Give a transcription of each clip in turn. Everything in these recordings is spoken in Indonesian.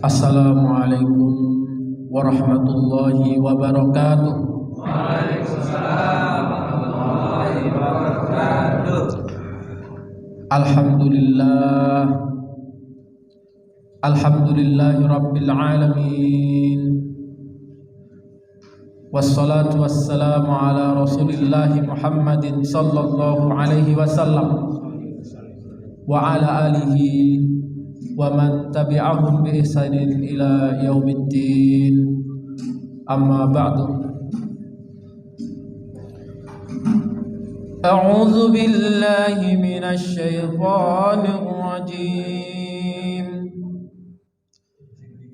Assalamualaikum warahmatullahi wabarakatuh. Waalaikumsalam warahmatullahi wabarakatuh. Alhamdulillahi rabbil alamin. Wassalatu wassalamu ala rasulillahi Muhammadin sallallahu alaihi wasallam wa ala alihi wa man tabi'ahum bi ihsanin ila yaumiddin. Amma ba'du. A'udzu billahi minasy syaithanir rajim.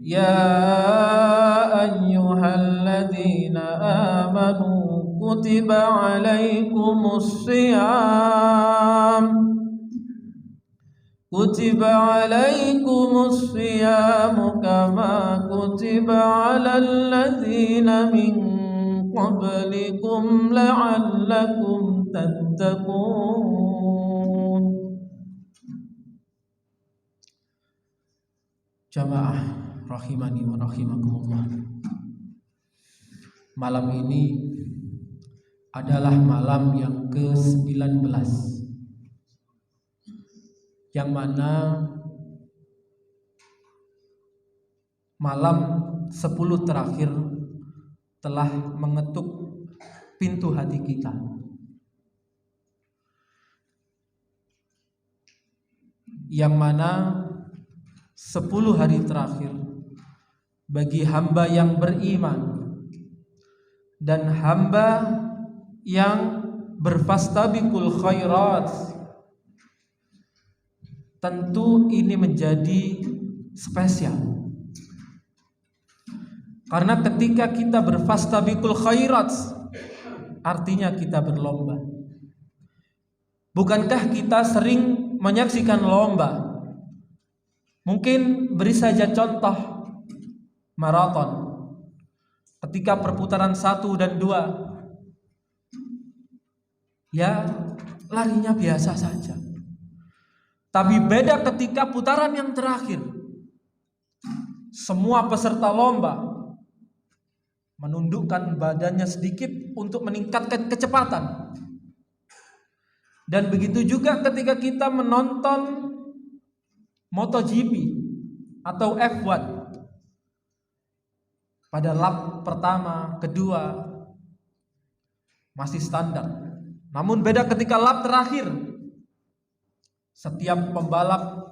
Ya ayyuhalladzina amanu kutiba alaikumus shiyam كتب عليكم الصيام كما كتب على الذين من قبلكم لعلكم تتقون. Jamaah rahimani wa rahimakumullah. Malam ini adalah malam yang ke-19, yang mana malam 10 terakhir telah mengetuk pintu hati kita. Yang mana 10 hari terakhir bagi hamba yang beriman dan hamba yang berfastabiqul khairat, tentu ini menjadi spesial. Karena ketika kita berfastabiqul khairat, artinya kita berlomba. Bukankah kita sering menyaksikan lomba? Mungkin beri saja contoh maraton. Ketika perputaran 1 dan 2, ya larinya biasa saja. Tapi beda ketika putaran yang terakhir. Semua peserta lomba menundukkan badannya sedikit untuk meningkatkan kecepatan. Dan begitu juga ketika kita menonton MotoGP atau F1. Pada lap pertama, kedua masih standar. Namun beda ketika lap terakhir. Setiap pembalap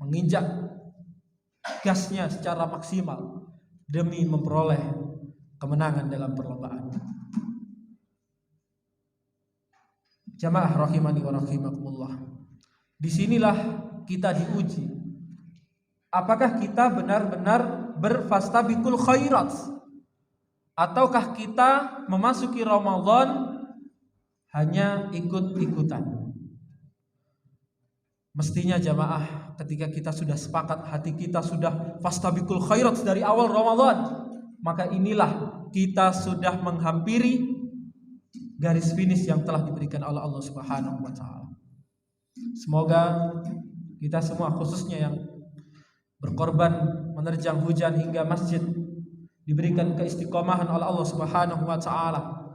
menginjak gasnya secara maksimal demi memperoleh kemenangan dalam perlombaan. Jamaah rahimani wa rahimakumullah. Disinilah kita diuji. Apakah kita benar-benar berfastabiqul khairat, ataukah kita memasuki Ramadan hanya ikut-ikutan? Mestinya jamaah, ketika kita sudah sepakat, hati kita sudah fastabiqul khairat dari awal Ramadan, maka inilah kita sudah menghampiri garis finish yang telah diberikan oleh Allah Subhanahu wa taala. Semoga kita semua, khususnya yang berkorban menerjang hujan hingga masjid, diberikan keistiqomahan oleh Allah Subhanahu wa taala,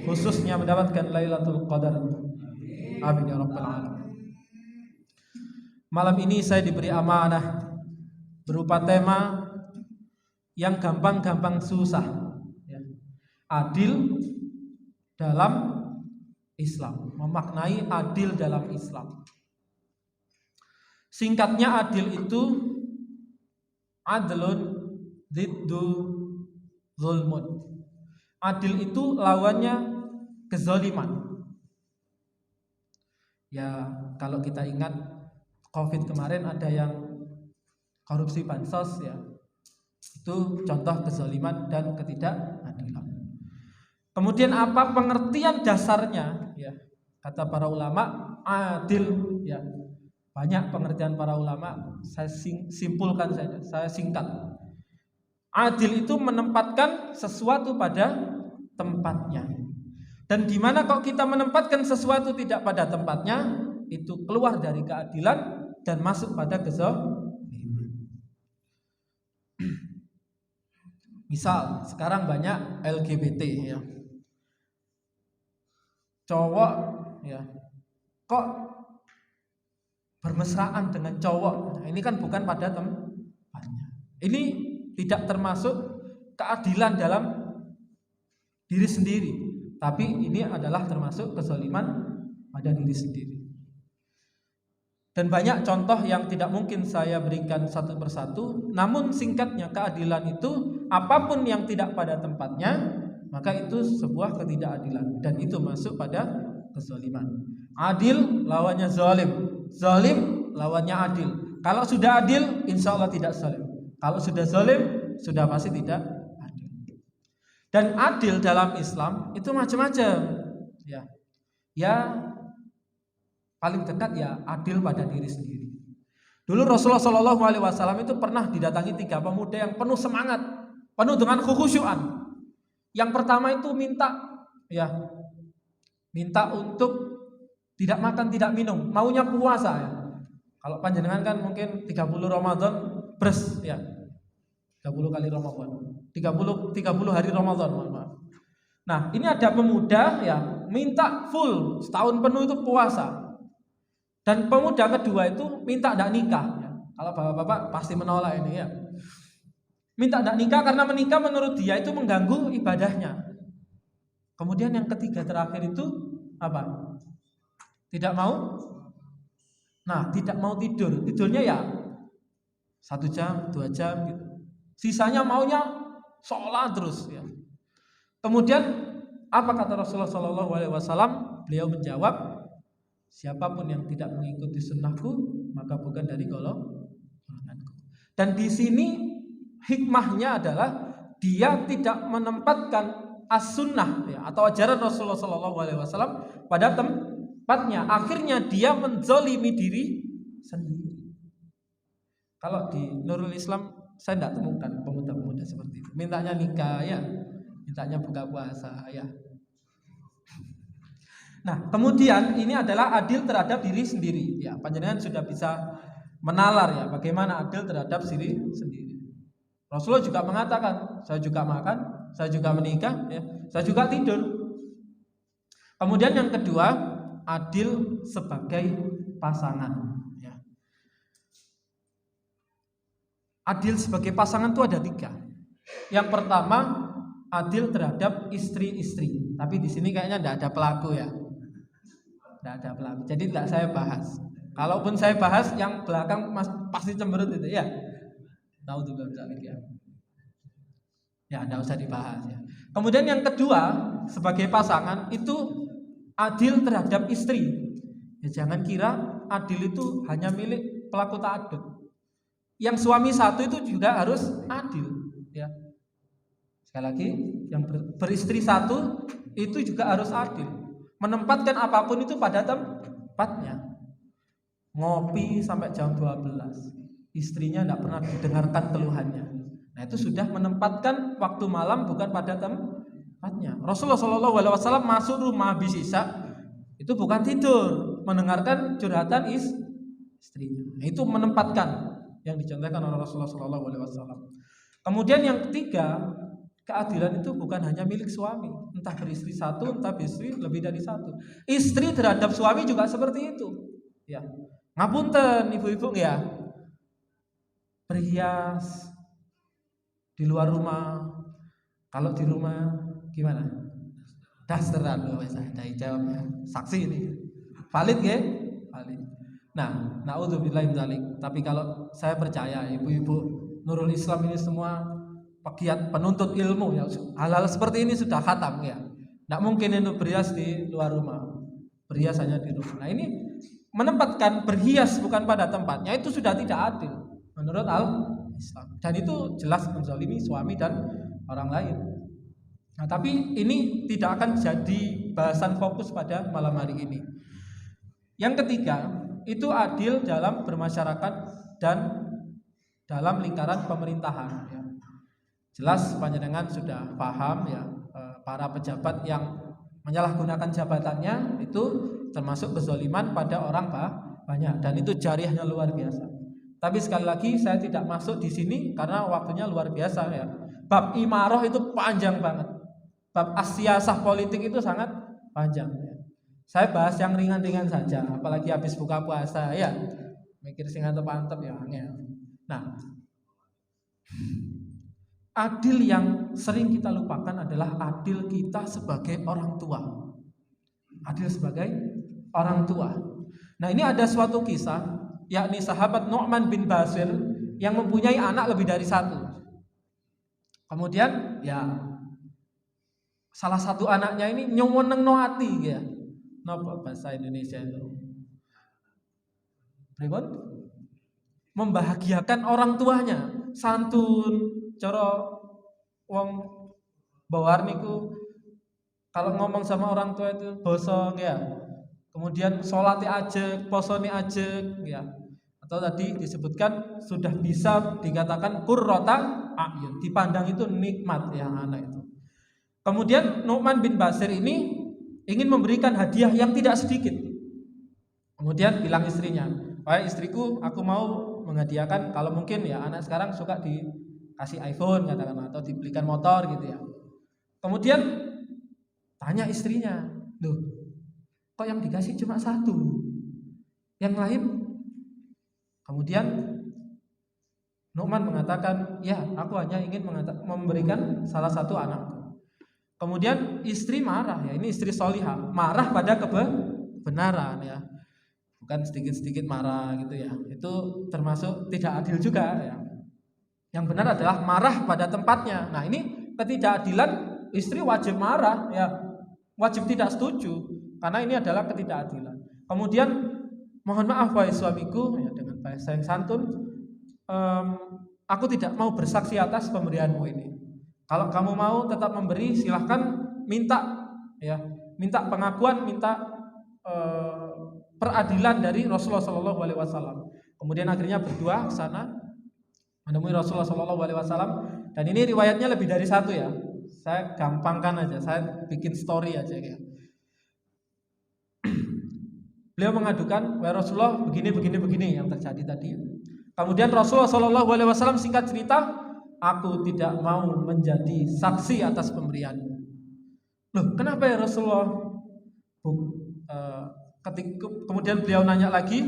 khususnya mendapatkan Lailatul Qadar. Amin ya rabbal alamin. Malam ini saya diberi amanah berupa tema yang gampang-gampang susah, ya. Adil dalam Islam, memaknai adil dalam Islam. Singkatnya, adil itu adlun diddu zulmun. Adil itu lawannya kezaliman. Ya, kalau kita ingat Covid kemarin ada yang korupsi bansos, ya. Itu contoh kezaliman dan ketidakadilan. Kemudian apa pengertian dasarnya? Ya, kata para ulama, adil, ya. Banyak pengertian para ulama, saya simpulkan saja, saya singkat. Adil itu menempatkan sesuatu pada tempatnya. Dan di mana kalau kita menempatkan sesuatu tidak pada tempatnya, itu keluar dari keadilan dan masuk pada kezaliman. Misal sekarang banyak LGBT ya. Cowok ya kok bermesraan dengan cowok. Nah, ini kan bukan pada tempatnya. Ini tidak termasuk keadilan dalam diri sendiri, tapi ini adalah termasuk kezaliman pada diri sendiri. Dan banyak contoh yang tidak mungkin saya berikan satu persatu, namun singkatnya keadilan itu apapun yang tidak pada tempatnya, maka itu sebuah ketidakadilan dan itu masuk pada kezaliman. Adil lawannya zalim, zalim lawannya adil. Kalau sudah adil, insya Allah tidak zalim. Kalau sudah zalim, sudah pasti tidak adil. Dan adil dalam Islam itu macam-macam. Ya, paling dekat ya adil pada diri sendiri. Dulu Rasulullah SAW itu pernah didatangi 3 pemuda yang penuh semangat, penuh dengan kekhusyuan. Yang pertama itu minta untuk tidak makan, tidak minum, maunya puasa ya. Kalau panjenengan kan mungkin 30 Ramadan beres ya. 30 kali Ramadan. 30 hari Ramadan, mohon maaf. Nah, ini ada pemuda ya minta full setahun penuh itu puasa. Dan pemuda kedua itu minta tidak nikah ya. Kalau bapak-bapak pasti menolak ini ya. Minta tidak nikah karena menikah menurut dia itu mengganggu ibadahnya. Kemudian yang ketiga terakhir itu apa? Tidak mau. Nah, tidak mau tidur. Tidurnya ya 1 jam, 2 jam gitu. Sisanya maunya sholat terus ya. Kemudian apa kata Rasulullah SAW? Beliau menjawab, siapapun yang tidak mengikuti sunnahku maka bukan dari golonganku. Dan di sini hikmahnya adalah dia tidak menempatkan as-sunnah ya, atau ajaran Rasulullah SAW pada tempatnya. Akhirnya dia menzalimi diri sendiri. Kalau di Nurul Islam saya tidak temukan pemuda-pemuda seperti itu. Mintanya nikah ya, mintanya buka puasa ya. Nah, kemudian ini adalah adil terhadap diri sendiri. Ya, panjenengan sudah bisa menalar ya bagaimana adil terhadap diri sendiri. Rasulullah juga mengatakan, saya juga makan, saya juga menikah, ya, saya juga tidur. Kemudian yang kedua, adil sebagai pasangan. Ya. Adil sebagai pasangan itu ada 3. Yang pertama, adil terhadap istri-istri. Tapi di sini kayaknya tidak ada pelaku ya. Tidak ada pelaku. Jadi tidak saya bahas. Kalaupun saya bahas, yang belakang pasti cemberut itu ya. Tahu tuh ya. Ya, tidak usah dibahas ya. Kemudian yang kedua, sebagai pasangan itu adil terhadap istri. Ya, jangan kira adil itu hanya milik pelaku ta'addud. Yang suami satu itu juga harus adil. Ya. Sekali lagi, yang beristri satu itu juga harus adil. Menempatkan apapun itu pada tempatnya. Ngopi sampai jam 12. Istrinya tidak pernah didengarkan keluhannya. Nah, itu sudah menempatkan waktu malam bukan pada tempatnya. Rasulullah SAW masuk rumah habis isya itu bukan tidur, mendengarkan curhatan istrinya. Nah, itu menempatkan yang dicontohkan oleh Rasulullah SAW. Kemudian yang ketiga, keadilan itu bukan hanya milik suami, entah beristri satu, entah beristri lebih dari satu. Istri terhadap suami juga seperti itu. Ya, ngapunten ibu-ibu ya, berhias di luar rumah. Kalau di rumah gimana? Dasteran loh, saya jawab ya. Saksi ini valid ya? Valid. Nah, naudzubillahi min dzalik. Tapi kalau saya percaya ibu-ibu Nurul Islam ini semua pegiat penuntut ilmu ya, hal-hal seperti ini sudah khatam ya. Tidak mungkin itu berhias di luar rumah, berhias hanya di rumah. Nah, ini menempatkan berhias bukan pada tempatnya itu sudah tidak adil menurut Al-Islam, dan itu jelas menzalimi suami dan orang lain. Nah, tapi ini tidak akan jadi bahasan fokus pada malam hari ini. Yang ketiga, itu adil dalam bermasyarakat dan dalam lingkaran pemerintahan ya. Jelas panjenengan sudah paham ya, para pejabat yang menyalahgunakan jabatannya itu termasuk kezaliman pada orang banyak, dan itu jariahnya luar biasa. Tapi sekali lagi saya tidak masuk di sini karena waktunya luar biasa ya. Bab imarah itu panjang banget. Bab as-siyasah politik itu sangat panjang. Saya bahas yang ringan-ringan saja, apalagi habis buka puasa ya. Mikir sing antep-antep ya angel. Nah, adil yang sering kita lupakan adalah adil kita sebagai orang tua. Adil sebagai orang tua. Nah, ini ada suatu kisah, yakni sahabat Nu'man bin Bashir yang mempunyai anak lebih dari satu. Kemudian ya salah satu anaknya ini nyuweneng no ati ya. Napa bahasa Indonesia itu? Pripun? Membahagiakan orang tuanya, santun, cara wong bawar niku kalau ngomong sama orang tua itu bosong ya. Kemudian sholatnya ajek, posone ajek ya. Atau tadi disebutkan sudah bisa dikatakan qurrata a'yun, dipandang itu nikmat ya anak itu. Kemudian Nu'man bin Bashir ini ingin memberikan hadiah yang tidak sedikit. Kemudian bilang istrinya, "Wahai istriku, aku mau menghadiahkan, kalau mungkin ya anak sekarang suka dikasih iPhone katakan atau dibelikan motor gitu ya." Kemudian tanya istrinya, "Loh, kok yang dikasih cuma satu? Yang lain?" Kemudian Nu'man mengatakan, "Ya, aku hanya ingin memberikan salah satu anakku." Kemudian istri marah ya, ini istri solihah, marah pada kebenaran ya, bukan sedikit-sedikit marah gitu ya. Itu termasuk tidak adil juga ya. Yang benar adalah marah pada tempatnya. Nah, ini ketidakadilan, istri wajib marah ya, wajib tidak setuju karena ini adalah ketidakadilan. Kemudian mohon maaf wahai suamiku ya, dengan bahasa yang santun, aku tidak mau bersaksi atas pemberianmu ini. Kalau kamu mau tetap memberi, silahkan minta ya, minta pengakuan, minta peradilan dari Rasulullah Shallallahu Alaihi Wasallam. Kemudian akhirnya berdua ke sana menemui Rasulullah Shallallahu Alaihi Wasallam, dan ini riwayatnya lebih dari satu ya. Saya gampangkan aja, saya bikin story aja ya. Beliau mengadukan, "Wahai Rasulullah, begini yang terjadi tadi." Kemudian Rasulullah Shallallahu Alaihi Wasallam singkat cerita, "Aku tidak mau menjadi saksi atas pemberianmu." Loh, kenapa ya Rasulullah? Kemudian beliau nanya lagi,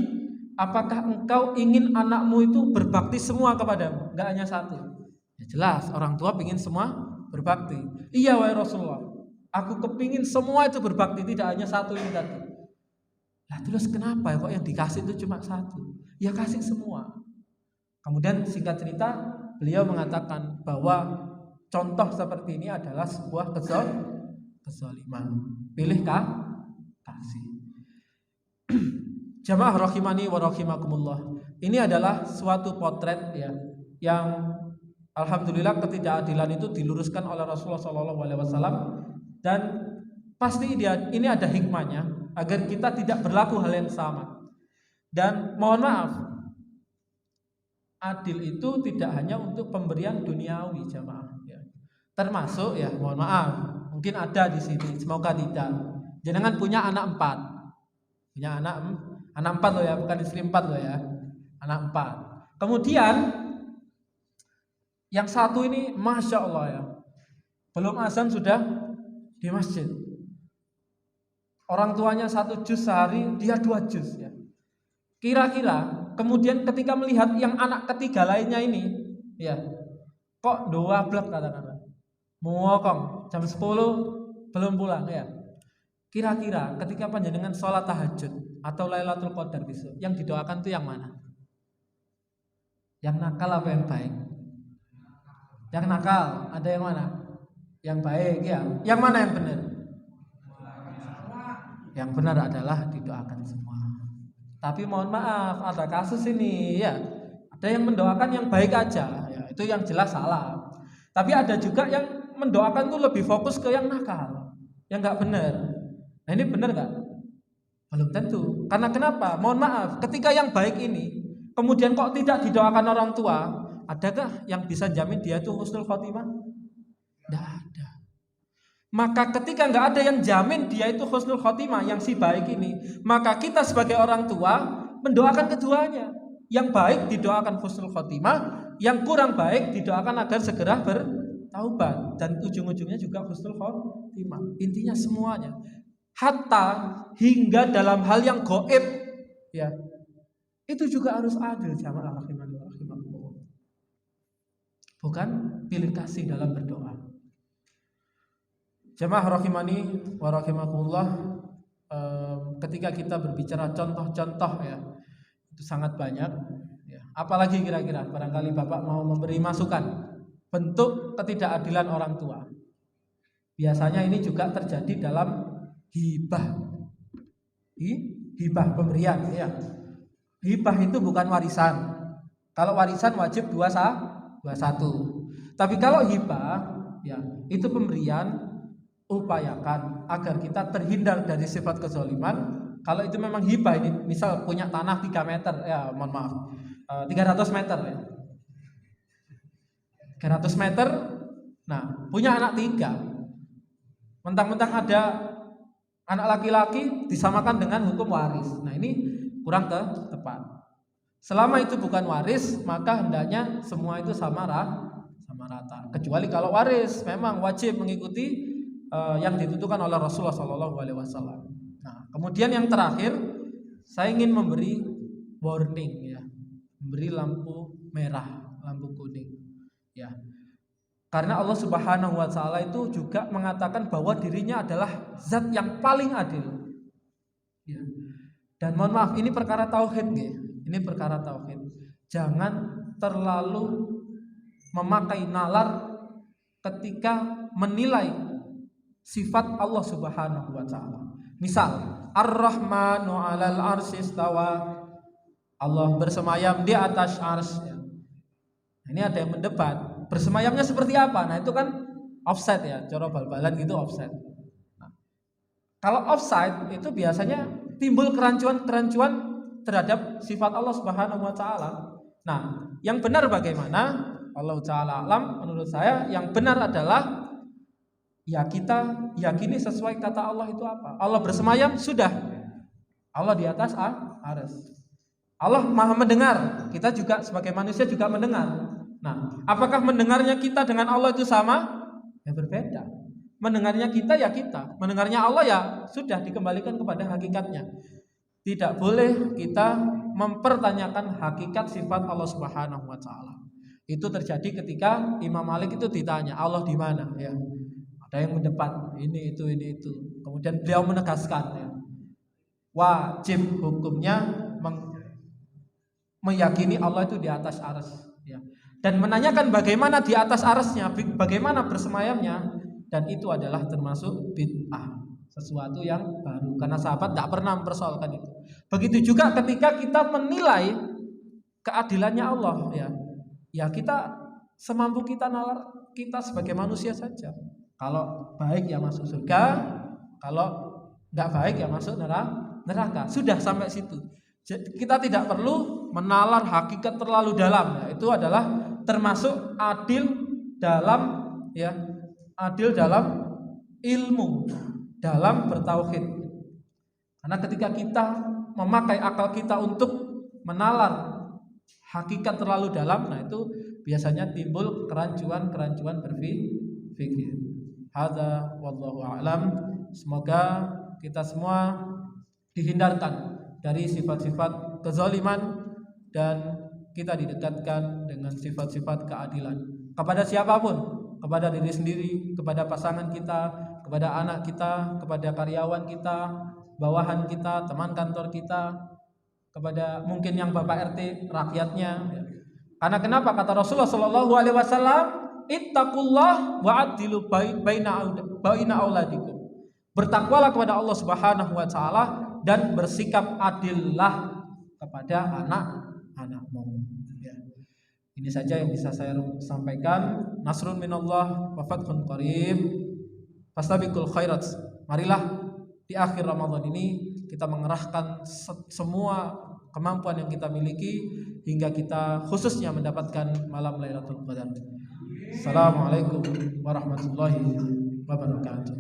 "Apakah engkau ingin anakmu itu berbakti semua kepadamu? Enggak hanya satu." Ya jelas, orang tua ingin semua berbakti. "Iya wahai Rasulullah, aku kepingin semua itu berbakti, tidak hanya satu ini tadi." Lah terus kenapa ya kok yang dikasih itu cuma satu? Ya kasih semua. Kemudian singkat cerita, beliau mengatakan bahwa contoh seperti ini adalah sebuah kezaliman. Pilihkah kasih. Jamaah rahimani wa rahimakumullah. Ini adalah suatu potret ya, yang alhamdulillah ketidakadilan itu diluruskan oleh Rasulullah SAW, dan pasti ini ada hikmahnya agar kita tidak berlaku hal yang sama. Dan mohon maaf, adil itu tidak hanya untuk pemberian duniawi jamaah ya. Termasuk ya, mohon maaf, mungkin ada di sini, semoga tidak. Jenengan punya anak 4. Punya anak 4 loh ya, bukan istri 4 loh ya. Anak 4. Kemudian yang satu ini Masya Allah ya, belum azan sudah di masjid. Orang tuanya 1 juz sehari, dia 2 juz ya. Kira-kira kemudian ketika melihat yang anak ketiga lainnya ini ya, kok doa blok kata-kata, muokong jam 10 belum pulang ya. Kira-kira ketika panjenengan sholat tahajud atau Lailatul Qadar besok, yang didoakan itu yang mana? Yang nakal apa yang baik? Yang nakal, ada yang mana? Yang baik ya. Yang mana yang benar? Yang benar adalah didoakan semua. Tapi mohon maaf, ada kasus ini ya, ada yang mendoakan yang baik aja ya, itu yang jelas salah. Tapi ada juga yang mendoakan tuh lebih fokus ke yang nakal, yang nggak benar. Nah ini benar nggak? Belum tentu. Karena kenapa? Mohon maaf, ketika yang baik ini kemudian kok tidak didoakan orang tua, adakah yang bisa jamin dia itu husnul khotimah? Tidak ada. Maka ketika nggak ada yang jamin dia itu husnul khotimah, yang si baik ini, maka kita sebagai orang tua mendoakan keduanya. Yang baik didoakan husnul khotimah, yang kurang baik didoakan agar segera taubat, dan ujung-ujungnya juga husnul khotimah. Intinya semuanya, hatta hingga dalam hal yang gaib, ya, itu juga harus adil, jamaah rahimani wa rahimakumullah. Bukan pilih kasih dalam berdoa. Jamaah rahimani wa rahimakumullah, ketika kita berbicara contoh-contoh, ya, itu sangat banyak, ya. Apalagi kira-kira barangkali Bapak mau memberi masukan bentuk ketidakadilan orang tua. Biasanya ini juga terjadi dalam hibah. Hibah pemberian, ya. Hibah itu bukan warisan. Kalau warisan wajib 21. Tapi kalau hibah, ya, itu pemberian, upayakan agar kita terhindar dari sifat kezaliman. Kalau itu memang hibah, ini misal punya tanah 3 meter, ya mohon maaf, 300 meter, ya. 300 meter, nah punya anak 3, mentang-mentang ada anak laki-laki disamakan dengan hukum waris. Nah ini kurang tepat. Selama itu bukan waris, maka hendaknya semua itu sama rata. Kecuali kalau waris memang wajib mengikuti yang ditentukan oleh Rasulullah SAW. Nah, kemudian yang terakhir, saya ingin memberi warning, ya, memberi lampu merah, lampu kuning, ya. Karena Allah Subhanahu wa taala itu juga mengatakan bahwa dirinya adalah zat yang paling adil. Ya. Dan mohon maaf, ini perkara tauhid, ya. Ini perkara tauhid. Jangan terlalu memakai nalar ketika menilai sifat Allah Subhanahu wa taala. Misal, Ar-Rahmanu 'alal 'arsy istawa. Allah bersemayam di atas arsy. Ya. Ini ada yang mendebat, bersemayamnya seperti apa? Nah, itu kan offset, ya, cara bal-balan gitu offset. Nah, kalau offside itu biasanya timbul kerancuan-kerancuan terhadap sifat Allah Subhanahu wa taala. Nah, yang benar bagaimana? Allah taala alam, menurut saya yang benar adalah ya kita yakini sesuai kata Allah itu apa. Allah bersemayam, sudah. Allah di atas arsy. Allah Maha mendengar, kita juga sebagai manusia juga mendengar. Nah, apakah mendengarnya kita dengan Allah itu sama? Ya berbeda. Mendengarnya kita ya kita, mendengarnya Allah ya sudah dikembalikan kepada hakikatnya. Tidak boleh kita mempertanyakan hakikat sifat Allah Subhanahu wa taala. Itu terjadi ketika Imam Malik itu ditanya, Allah di mana? Ya. Ada yang mendebat, ini itu. Kemudian beliau menegaskan, ya, wajib hukumnya meyakini Allah itu di atas arsy, ya. Dan menanyakan bagaimana di atas arsy-nya, bagaimana bersemayamnya, dan itu adalah termasuk bid'ah, sesuatu yang baru, karena sahabat tidak pernah mempersoalkan itu. Begitu juga ketika kita menilai keadilannya Allah, ya kita semampu kita nalar kita sebagai manusia saja. Kalau baik ya masuk surga, kalau nggak baik ya masuk neraka. Sudah sampai situ. Kita tidak perlu menalar hakikat terlalu dalam. Ya, itu adalah termasuk adil dalam ilmu, dalam bertauhid. Karena ketika kita memakai akal kita untuk menalar hakikat terlalu dalam, nah itu biasanya timbul kerancuan berpikir. Hadza wallahu a'lam. Semoga kita semua dihindarkan dari sifat-sifat kezaliman dan kita didekatkan dengan sifat-sifat keadilan kepada siapapun, kepada diri sendiri, kepada pasangan kita, kepada anak kita, kepada karyawan kita, bawahan kita, teman kantor kita, kepada mungkin yang Bapak RT, rakyatnya. Karena kenapa? Kata Rasulullah sallallahu alaihi wasallam, ittaqullah wa'adilu baina auladikum. Bertakwalah kepada Allah Subhanahu wa taala dan bersikap adillah kepada anak-anakmu. Ya. Ini saja yang bisa saya sampaikan. Nasrun minallah wa fathun qarib. Fastabiqul khairat. Marilah di akhir Ramadan ini kita mengerahkan semua kemampuan yang kita miliki hingga kita khususnya mendapatkan malam Lailatul Qadar. Assalamualaikum warahmatullahi wabarakatuh.